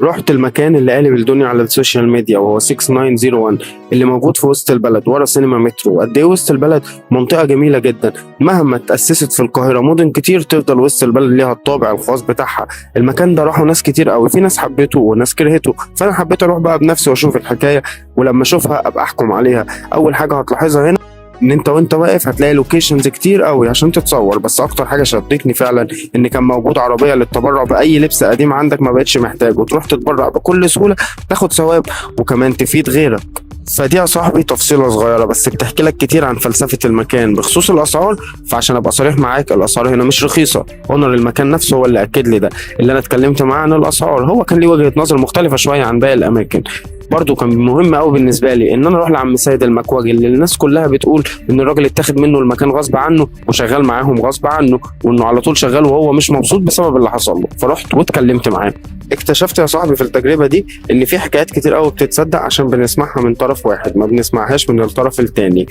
رحت المكان اللي قالب الدنيا على السوشيال ميديا وهو 6901 اللي موجود في وسط البلد ورا سينما مترو. قد ايه وسط البلد منطقه جميله جدا، مهما اتاسست في القاهره مدن كتير تفضل وسط البلد ليها الطابع الخاص بتاعها. المكان ده راحوا ناس كتير قوي، في ناس حبته وناس كرهته، فانا حبيت اروح بقى بنفسي واشوف الحكايه، ولما اشوفها ابقى احكم عليها. اول حاجه هتلاحظها هنا ان انت وانت واقف هتلاقي لوكيشنز كتير قوي عشان تتصور، بس اكتر حاجه شدتني فعلا ان كان موجود عربيه للتبرع باي لبس قديم عندك ما بقتش محتاج، وتروح تتبرع بكل سهوله، تاخد ثواب وكمان تفيد غيرك. فدي يا صاحبي تفصيله صغيره بس بتحكي لك كتير عن فلسفه المكان. بخصوص الاسعار، فعشان ابقى صريح معاك الاسعار هنا مش رخيصه، اونر المكان نفسه هو اللي اكد لي ده. اللي انا اتكلمت معاه عن الاسعار هو كان ليه وجهه نظر مختلفه شويه عن باقي الاماكن. برضه كان مهم قوي بالنسبه لي ان انا اروح لعم سيد المكواجي اللي الناس كلها بتقول ان الراجل اتاخد منه المكان غصب عنه وشغال معاهم غصب عنه، وانه على طول شغال وهو مش مبسوط بسبب اللي حصل له. فرحت واتكلمت معاه. اكتشفت يا صاحبي في التجربه دي ان في حكايات كتير قوي بتتصدق عشان بنسمعها من طرف واحد، ما بنسمعهاش من الطرف التاني.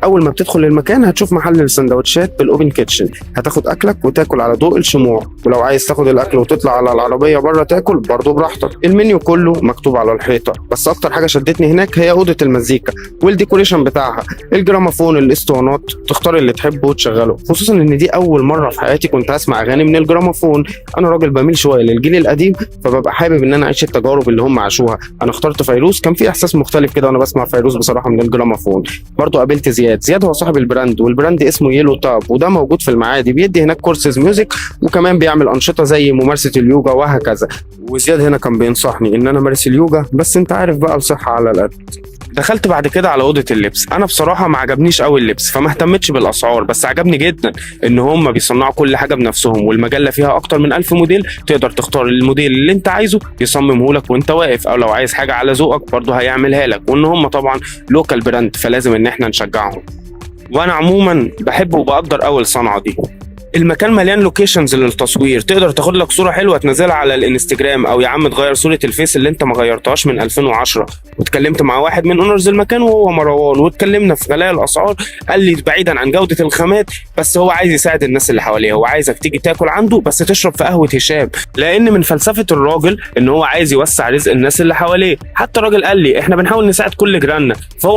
اول ما بتدخل المكان هتشوف محل السندوتشات بالاوبن كيتشن، هتاخد اكلك وتاكل على ضوء الشموع، ولو عايز تاخد الاكل وتطلع على العربيه بره تاكل برضه براحتك. المنيو كله مكتوب على الحيطه، بس اكتر حاجه شدتني هناك هي اوضه المزيكا والديكوريشن بتاعها، الجراموفون، الاسطوانات، تختار اللي تحبه وتشغله. خصوصا ان دي اول مره في حياتي كنت اسمع اغاني من الجراموفون. انا راجل بميل شويه للجيل القديم، فببقى حابب ان انا اعيش التجارب اللي هم عاشوها. انا اخترت فيروز، كان في احساس مختلف كده وانا بسمع فيروز بصراحه من الجراموفون. برضه قابلت زياد هو صاحب البراند، والبراند اسمه يلو تاب، وده موجود في المعادي، بيدي هناك كورسز ميوزك وكمان بيعمل انشطه زي ممارسه اليوجا وهكذا. وزياد هنا كان بينصحني ان انا امارس اليوجا، بس انت عارف بقى الصحه على القد. دخلت بعد كده على اوضه اللبس. انا بصراحه ما عجبنيش قوي اللبس فما اهتمتش بالاسعار، بس عجبني جدا ان هم بيصنعوا كل حاجه بنفسهم، والمجله فيها اكتر من 1000 موديل، تقدر تختار الموديل اللي انت عايزه يصممه لك وانت واقف، او لو عايز حاجه على ذوقك برضه هيعملها لك. وان هم طبعا لوكال براند فلازم ان احنا نشجعهم، وانا عموما بحب وبقدر اول الصنعه دي. المكان مليان لوكيشنز للتصوير، تقدر تاخد لك صوره حلوه تنزلها على الانستجرام، او يا عم تغير صوره الفيس اللي انت ما غيرتهاش من 2010. واتكلمت مع واحد من اونرز المكان وهو مروان، واتكلمنا في غلاء الاسعار. قال لي بعيدا عن جوده الخامات، بس هو عايز يساعد الناس اللي حواليه، هو عايزك تيجي تاكل عنده بس تشرب في قهوه هشام، لان من فلسفه الراجل ان هو عايز يوسع رزق الناس اللي حواليه. حتى الراجل قال لي احنا بنحاول نساعد كل جيراننا، فهو